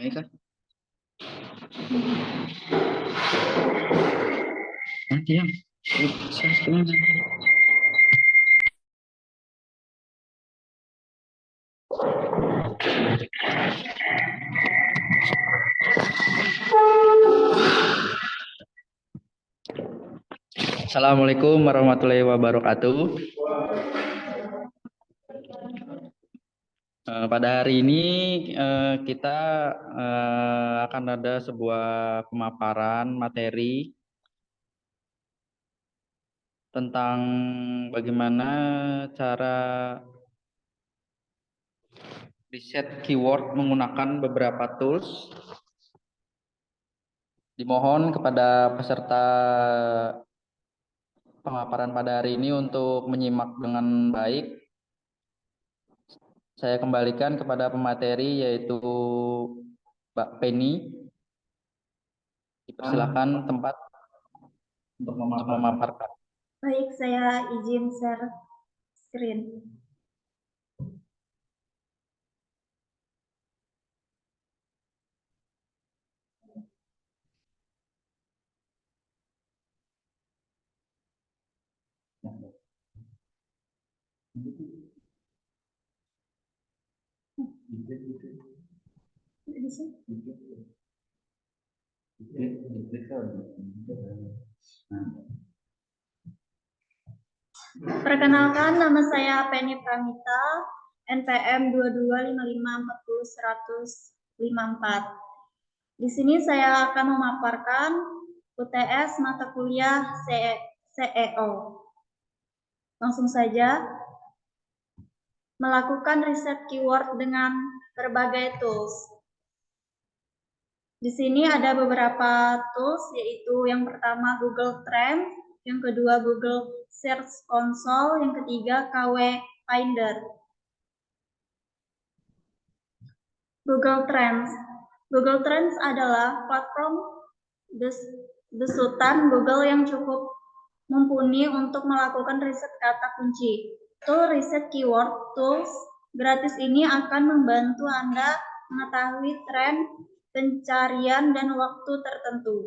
Baiklah. Diam. Assalamualaikum warahmatullahi wabarakatuh. Pada hari ini kita akan ada sebuah pemaparan materi tentang bagaimana cara riset keyword menggunakan beberapa tools. Dimohon kepada peserta pemaparan pada hari ini untuk menyimak dengan baik. Saya kembalikan kepada pemateri yaitu Mbak Penny. Dipersilakan tempat untuk memaparkan. Baik, saya izin share screen. Perkenalkan, nama saya Penny Pramita, NPM 2255401054. Di sini saya akan memaparkan UTS mata kuliah CEO. Langsung saja, melakukan riset keyword dengan berbagai tools. Di sini ada beberapa tools, yaitu yang pertama Google Trends, yang kedua Google Search Console, yang ketiga KW Finder. Google Trends. Google Trends adalah platform besutan Google yang cukup mumpuni untuk melakukan riset kata kunci. Tool riset keyword tools gratis ini akan membantu Anda mengetahui tren pencarian dan waktu tertentu.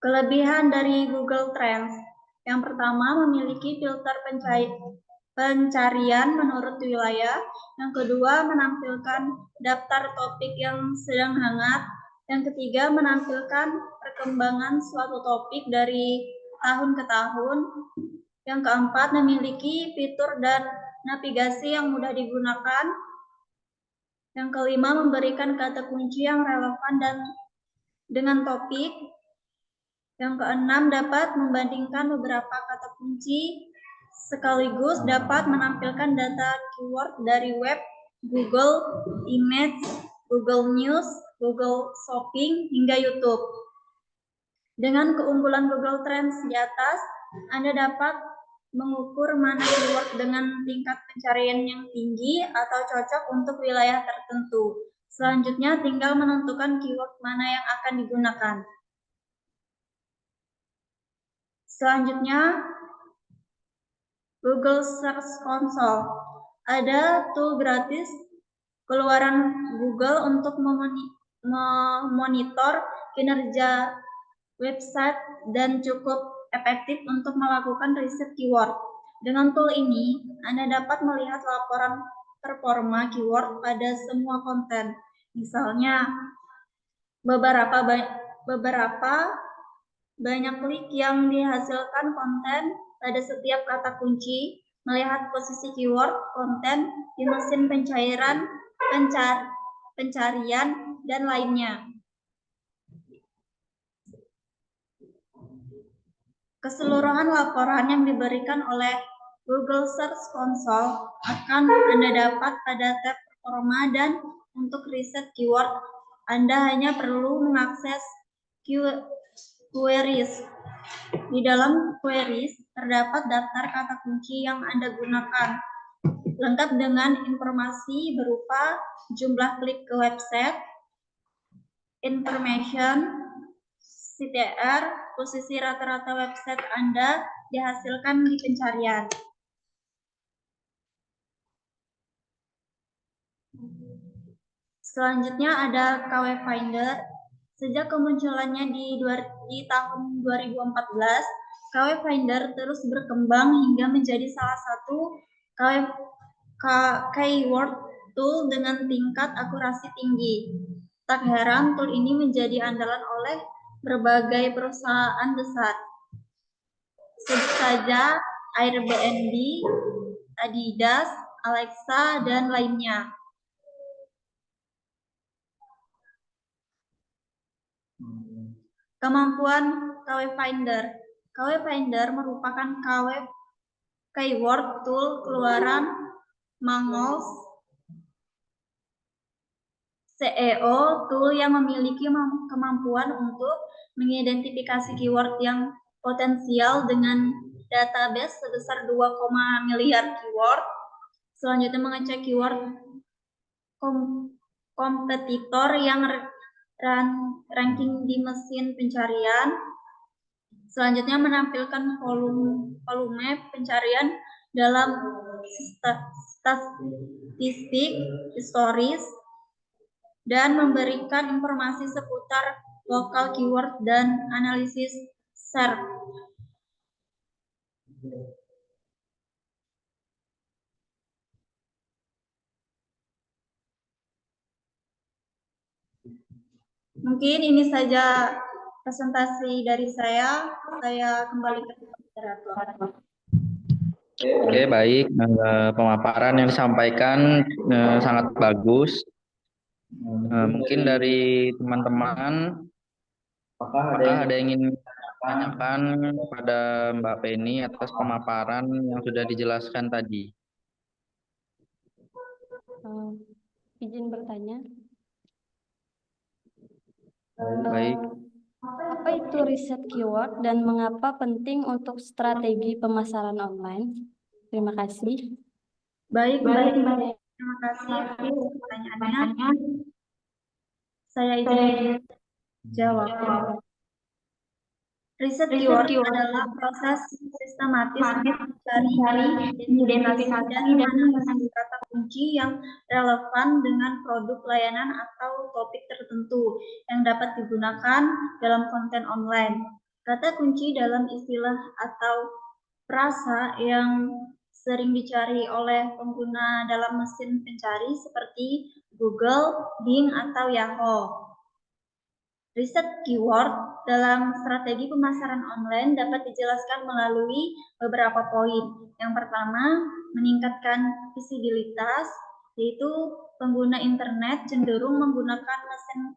Kelebihan dari Google Trends. Yang pertama, memiliki filter pencarian menurut wilayah. Yang kedua, menampilkan daftar topik yang sedang hangat. Yang ketiga, menampilkan perkembangan suatu topik dari tahun ke tahun. Yang keempat, memiliki fitur dan navigasi yang mudah digunakan. Yang kelima, memberikan kata kunci yang relevan dan dengan topik. Yang keenam, dapat membandingkan beberapa kata kunci sekaligus dapat menampilkan data keyword dari web, Google Image, Google News, Google Shopping, hingga YouTube. Dengan keunggulan Google Trends di atas, Anda dapat mengukur mana keyword dengan tingkat pencarian yang tinggi atau cocok untuk wilayah tertentu. Selanjutnya, tinggal menentukan keyword mana yang akan digunakan. Selanjutnya, Google Search Console. Ada tool gratis keluaran Google untuk memonitor kinerja website dan cukup efektif untuk melakukan riset keyword. Dengan tool ini, Anda dapat melihat laporan performa keyword pada semua konten. Misalnya, beberapa banyak klik yang dihasilkan konten pada setiap kata kunci, melihat posisi keyword konten di mesin pencarian, dan lainnya. Keseluruhan laporan yang diberikan oleh Google Search Console akan Anda dapat pada tab performa, dan untuk riset keyword, Anda hanya perlu mengakses queries. Di dalam queries terdapat daftar kata kunci yang Anda gunakan, lengkap dengan informasi berupa jumlah klik ke website, information, CTR, posisi rata-rata website Anda dihasilkan di pencarian. Selanjutnya ada KW Finder. Sejak kemunculannya di tahun 2014, KW Finder terus berkembang hingga menjadi salah satu keyword tool dengan tingkat akurasi tinggi. Tak heran tool ini menjadi andalan oleh berbagai perusahaan besar. Sebut saja Airbnb, Adidas, Alexa, dan lainnya. Kemampuan KW Finder. KW Finder merupakan keyword tool keluaran Mangolz SEO, tool yang memiliki kemampuan untuk mengidentifikasi keyword yang potensial dengan database sebesar 2, miliar keyword. Selanjutnya mengecek keyword kompetitor yang ranking di mesin pencarian. Selanjutnya menampilkan volume pencarian dalam statistik historis dan memberikan informasi seputar lokal keyword dan analisis SERP. Mungkin ini saja presentasi dari saya. Saya kembali ke moderator. Oke, baik. Pemaparan yang disampaikan sangat bagus. Mungkin dari teman-teman, apakah ada yang ingin tanyakan kepada Mbak Penny atas pemaparan yang sudah dijelaskan tadi? Izin bertanya. Baik. Apa itu riset keyword dan mengapa penting untuk strategi pemasaran online? Terima kasih. Baik. Terima kasih atas pertanyaannya. Saya izin jawab. Riset keyword adalah proses sistematis mencari, identifikasi, dan menganalisis kata kunci yang relevan dengan produk, layanan, atau topik tertentu yang dapat digunakan dalam konten online. Kata kunci dalam istilah atau frasa yang sering dicari oleh pengguna dalam mesin pencari seperti Google, Bing, atau Yahoo. Riset keyword dalam strategi pemasaran online dapat dijelaskan melalui beberapa poin. Yang pertama, meningkatkan visibilitas, yaitu pengguna internet cenderung menggunakan mesin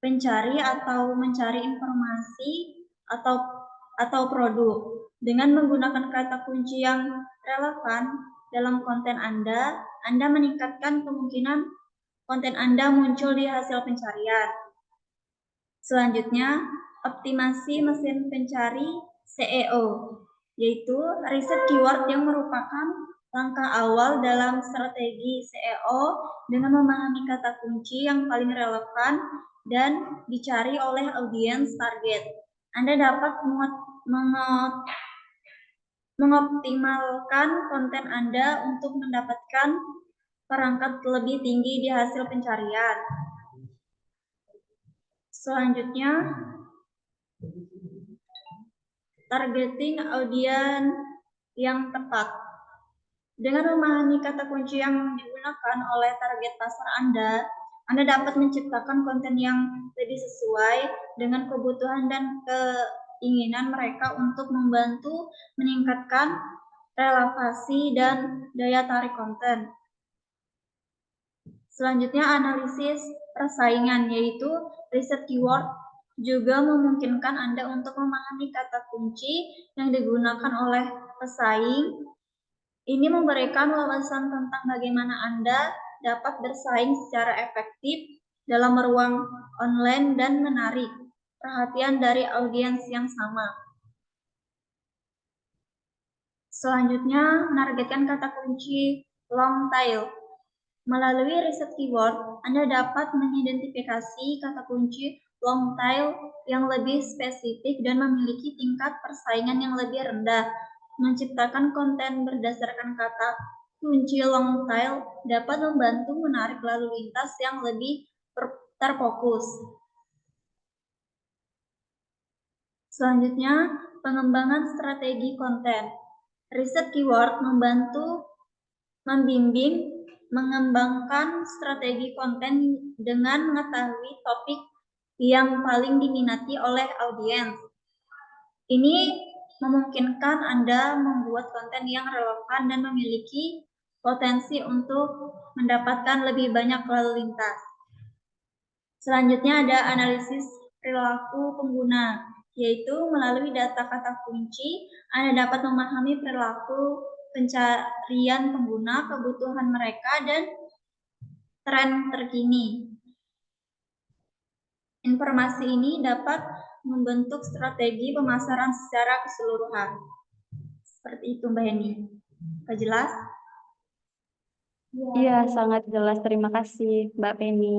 pencari atau mencari informasi atau produk. Dengan menggunakan kata kunci yang relevan dalam konten Anda meningkatkan kemungkinan konten Anda muncul di hasil pencarian. Selanjutnya, optimasi mesin pencari SEO, yaitu riset keyword yang merupakan langkah awal dalam strategi SEO dengan memahami kata kunci yang paling relevan dan dicari oleh audiens target. Anda dapat mengoptimalkan konten Anda untuk mendapatkan perangkat lebih tinggi di hasil pencarian. Selanjutnya, targeting audiens yang tepat. Dengan memahami kata kunci yang digunakan oleh target pasar Anda dapat menciptakan konten yang lebih sesuai dengan kebutuhan dan keinginan mereka untuk membantu meningkatkan relevansi dan daya tarik konten. Selanjutnya, analisis persaingan, yaitu riset keyword juga memungkinkan Anda untuk memahami kata kunci yang digunakan oleh pesaing. Ini memberikan wawasan tentang bagaimana Anda dapat bersaing secara efektif dalam ruang online dan menarik perhatian dari audiens yang sama. Selanjutnya, menargetkan kata kunci long tail. Melalui riset keyword, Anda dapat mengidentifikasi kata kunci long tail yang lebih spesifik dan memiliki tingkat persaingan yang lebih rendah, menciptakan konten berdasarkan kata kunci long tail dapat membantu menarik lalu lintas yang lebih terfokus. Selanjutnya, pengembangan strategi konten. Riset keyword membimbing mengembangkan strategi konten dengan mengetahui topik yang paling diminati oleh audiens. Ini memungkinkan Anda membuat konten yang relevan dan memiliki potensi untuk mendapatkan lebih banyak lalu lintas. Selanjutnya ada analisis perilaku pengguna, yaitu melalui data kata kunci, Anda dapat memahami perilaku pencarian pengguna, kebutuhan mereka, dan tren terkini. Informasi ini dapat membentuk strategi pemasaran secara keseluruhan. Seperti itu, Mbak Heni. Jelas? Iya, sangat jelas. Terima kasih, Mbak Penny.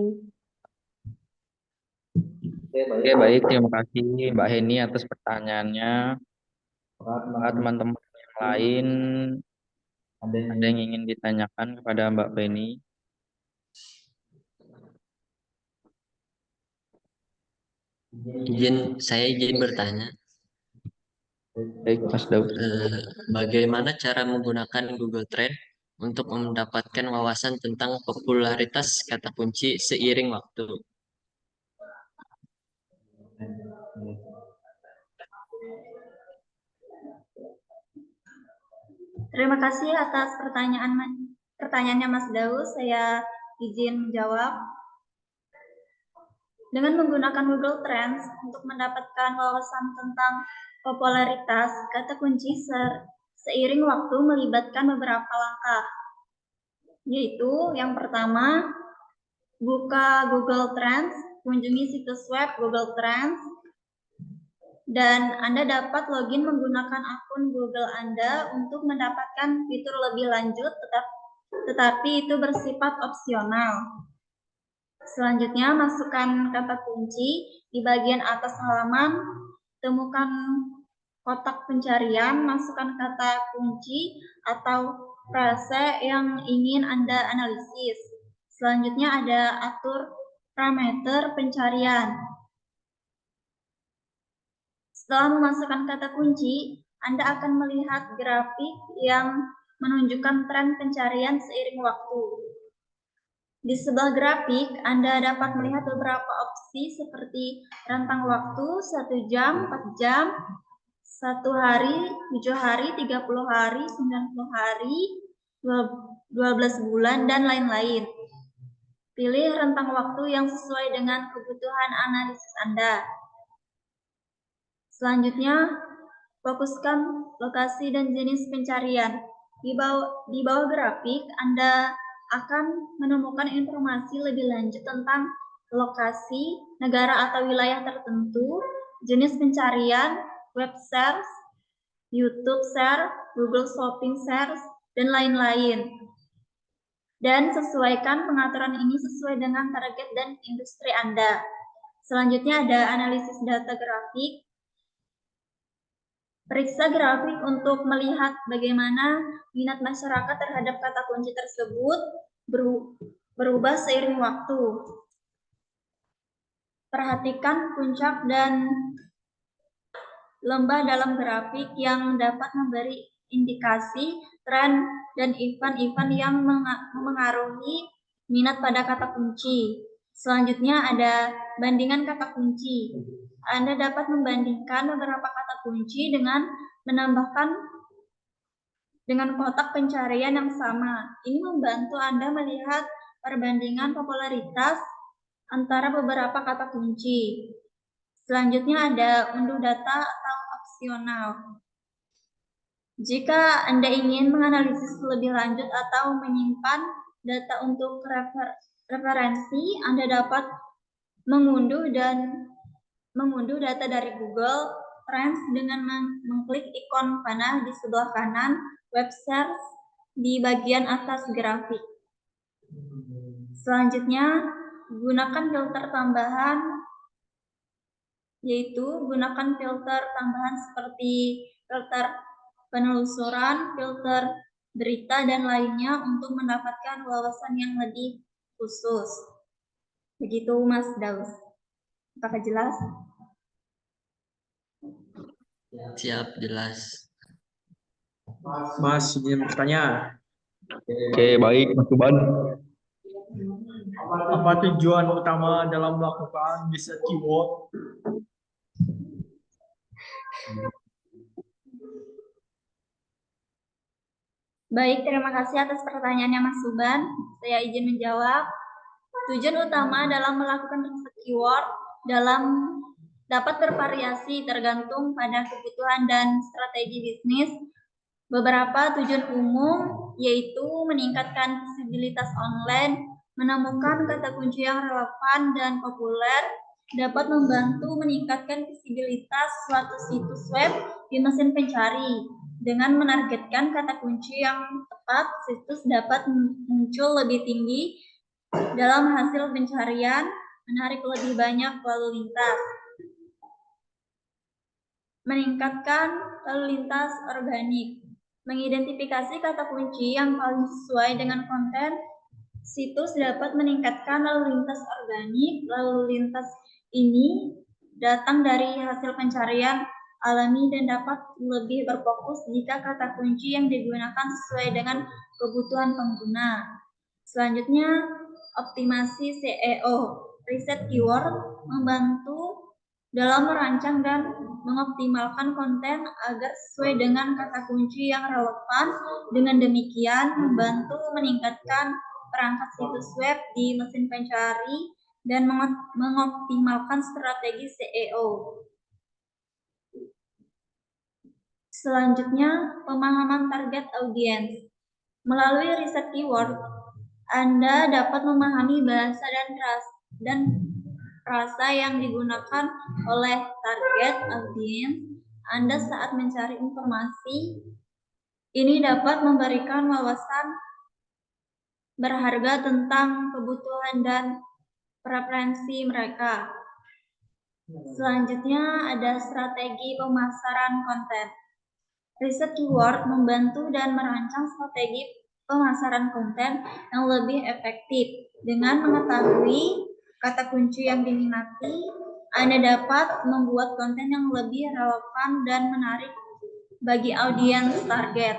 Oke, baik. Terima kasih Mbak Heni atas pertanyaannya. Apakah teman-teman yang lain ada yang ingin ditanyakan kepada Mbak Penny? Saya izin bertanya, Baik, Mas Daud. bagaimana cara menggunakan Google Trend untuk mendapatkan wawasan tentang popularitas kata kunci seiring waktu? Terima kasih atas pertanyaannya Mas Daud. Saya izin menjawab. Dengan menggunakan Google Trends untuk mendapatkan wawasan tentang popularitas kata kunci seiring waktu melibatkan beberapa langkah. Yaitu yang pertama, buka Google Trends, kunjungi situs web Google Trends, dan Anda dapat login menggunakan akun Google Anda untuk mendapatkan fitur lebih lanjut, tetapi itu bersifat opsional. Selanjutnya, masukkan kata kunci di bagian atas halaman, temukan kotak pencarian, masukkan kata kunci atau frase yang ingin Anda analisis. Selanjutnya ada atur parameter pencarian. Setelah memasukkan kata kunci, Anda akan melihat grafik yang menunjukkan tren pencarian seiring waktu. Di sebelah grafik, Anda dapat melihat beberapa opsi seperti rentang waktu 1 jam, 4 jam, 1 hari, 7 hari, 30 hari, 90 hari, 12 bulan, dan lain-lain. Pilih rentang waktu yang sesuai dengan kebutuhan analisis Anda. Selanjutnya, fokuskan lokasi dan jenis pencarian. Di bawah grafik, Anda akan menemukan informasi lebih lanjut tentang lokasi, negara atau wilayah tertentu, jenis pencarian, web search, YouTube search, Google Shopping search, dan lain-lain. Dan sesuaikan pengaturan ini sesuai dengan target dan industri Anda. Selanjutnya ada analisis data grafik. Periksa grafik untuk melihat bagaimana minat masyarakat terhadap kata kunci tersebut berubah seiring waktu. Perhatikan puncak dan lembah dalam grafik yang dapat memberi indikasi tren dan event-event yang mengaruhi minat pada kata kunci. Selanjutnya ada bandingan kata kunci. Anda dapat membandingkan beberapa kata kunci dengan menambahkan dengan kotak pencarian yang sama. Ini membantu Anda melihat perbandingan popularitas antara beberapa kata kunci. Selanjutnya ada unduh data atau opsional. Jika Anda ingin menganalisis lebih lanjut atau menyimpan data untuk referensi, Anda dapat mengunduh data dari Google Trends dengan mengklik ikon panah di sebelah kanan web search di bagian atas grafik. Selanjutnya, gunakan filter tambahan, yaitu gunakan filter tambahan seperti filter penelusuran, filter berita, dan lainnya untuk mendapatkan wawasan yang lebih khusus. Begitu Mas Daus. Apakah jelas? Siap, jelas. Mas, izin bertanya. Oke, baik, Mas Tuban. Apa tujuan utama dalam melakukan riset keyword? Baik, terima kasih atas pertanyaannya Mas Suban. Saya izin menjawab. Tujuan utama dalam melakukan riset keyword dapat bervariasi tergantung pada kebutuhan dan strategi bisnis. Beberapa tujuan umum yaitu meningkatkan visibilitas online, menemukan kata kunci yang relevan dan populer, dapat membantu meningkatkan visibilitas suatu situs web di mesin pencari. Dengan menargetkan kata kunci yang tepat, situs dapat muncul lebih tinggi dalam hasil pencarian, menarik lebih banyak lalu lintas. Meningkatkan lalu lintas organik. Mengidentifikasi kata kunci yang paling sesuai dengan konten situs dapat meningkatkan lalu lintas organik. Lalu lintas ini datang dari hasil pencarian alami dan dapat lebih berfokus jika kata kunci yang digunakan sesuai dengan kebutuhan pengguna. Selanjutnya, optimasi SEO. Riset keyword membantu dalam merancang dan mengoptimalkan konten agar sesuai dengan kata kunci yang relevan. Dengan demikian, membantu meningkatkan perangkat situs web di mesin pencari dan mengoptimalkan strategi SEO. Selanjutnya, pemahaman target audiens. Melalui riset keyword, Anda dapat memahami bahasa dan rasa yang digunakan oleh target audiens Anda saat mencari informasi. Ini dapat memberikan wawasan berharga tentang kebutuhan dan preferensi mereka. Selanjutnya ada strategi pemasaran konten. Riset keyword membantu dan merancang strategi pemasaran konten yang lebih efektif. Dengan mengetahui kata kunci yang diminati, Anda dapat membuat konten yang lebih relevan dan menarik bagi audiens target.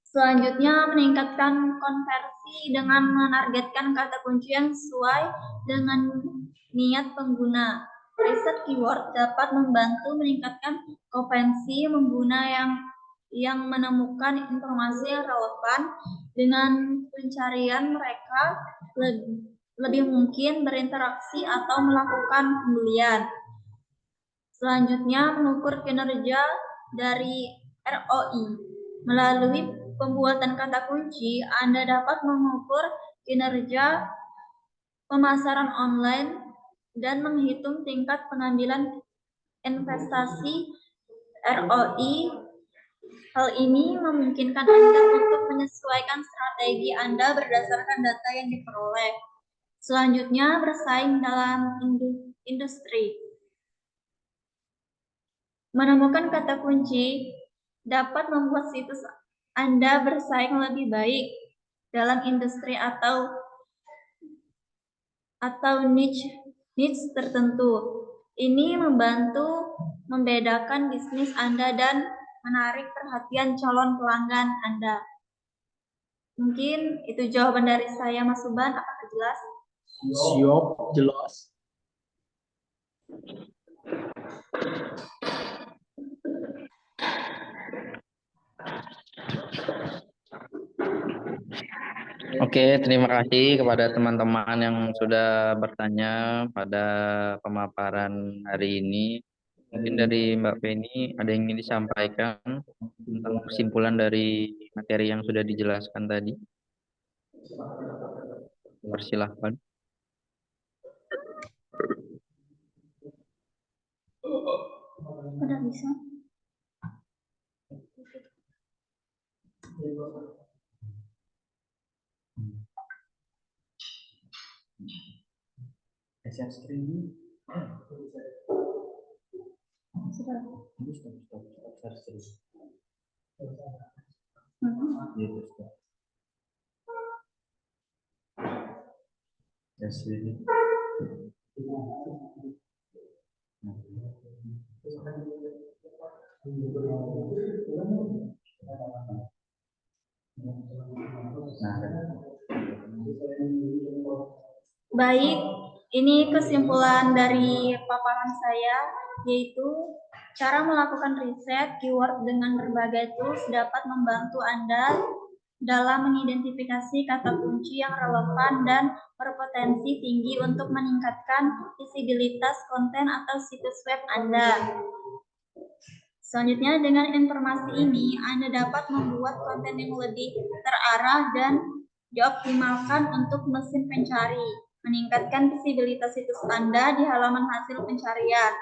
Selanjutnya, meningkatkan konversi dengan menargetkan kata kunci yang sesuai dengan niat pengguna. Riset keyword dapat membantu meningkatkan kompetensi pengguna yang menemukan informasi yang relevan. Dengan pencarian mereka lebih mungkin berinteraksi atau melakukan pembelian. Selanjutnya, mengukur kinerja dari ROI. Melalui pembuatan kata kunci, Anda dapat mengukur kinerja pemasaran online dan menghitung tingkat pengambilan investasi ROI. Hal ini memungkinkan Anda untuk menyesuaikan strategi Anda berdasarkan data yang diperoleh. Selanjutnya, bersaing dalam industri. Menemukan kata kunci dapat membuat situs Anda bersaing lebih baik dalam industri atau niche tertentu. Ini membantu membedakan bisnis Anda dan menarik perhatian calon pelanggan Anda. Mungkin itu jawaban dari saya, Mas Suban. Apakah jelas? Siap, jelas. Oke, terima kasih kepada teman-teman yang sudah bertanya pada pemaparan hari ini. Mungkin dari Mbak Feni ada yang ingin disampaikan tentang kesimpulan dari materi yang sudah dijelaskan tadi. Persilahkan. Udah bisa. Sudah. Baik, ini kesimpulan dari paparan saya, yaitu cara melakukan riset keyword dengan berbagai tools dapat membantu Anda dalam mengidentifikasi kata kunci yang relevan dan berpotensi tinggi untuk meningkatkan visibilitas konten atau situs web Anda. Selanjutnya, dengan informasi ini, Anda dapat membuat konten yang lebih terarah dan dioptimalkan untuk mesin pencari, meningkatkan visibilitas situs Anda di halaman hasil pencarian.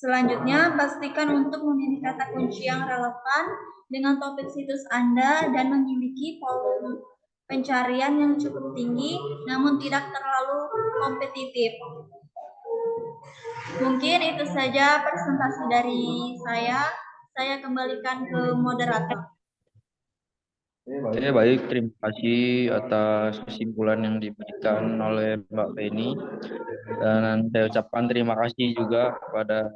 Selanjutnya, pastikan untuk memilih kata kunci yang relevan dengan topik situs Anda dan memiliki volume pencarian yang cukup tinggi, namun tidak terlalu kompetitif. Mungkin itu saja presentasi dari saya. Saya kembalikan ke moderator. Oke, baik. Terima kasih atas kesimpulan yang diberikan oleh Mbak Feni. Dan saya ucapkan terima kasih juga kepada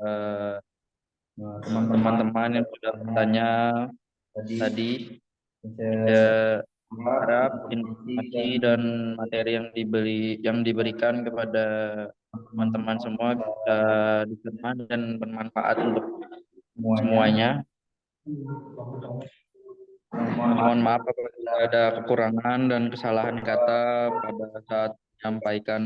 teman-teman yang sudah bertanya tadi. Saya harap informasi dan materi yang diberikan kepada teman-teman semua bisa diterima dan bermanfaat untuk semuanya. Mohon maaf apabila ada kekurangan dan kesalahan kata pada saat menyampaikan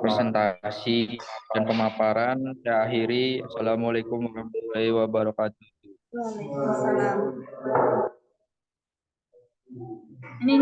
presentasi dan pemaparan. Saya akhiri. Assalamualaikum warahmatullahi wabarakatuh. Waalaikumsalam. Ini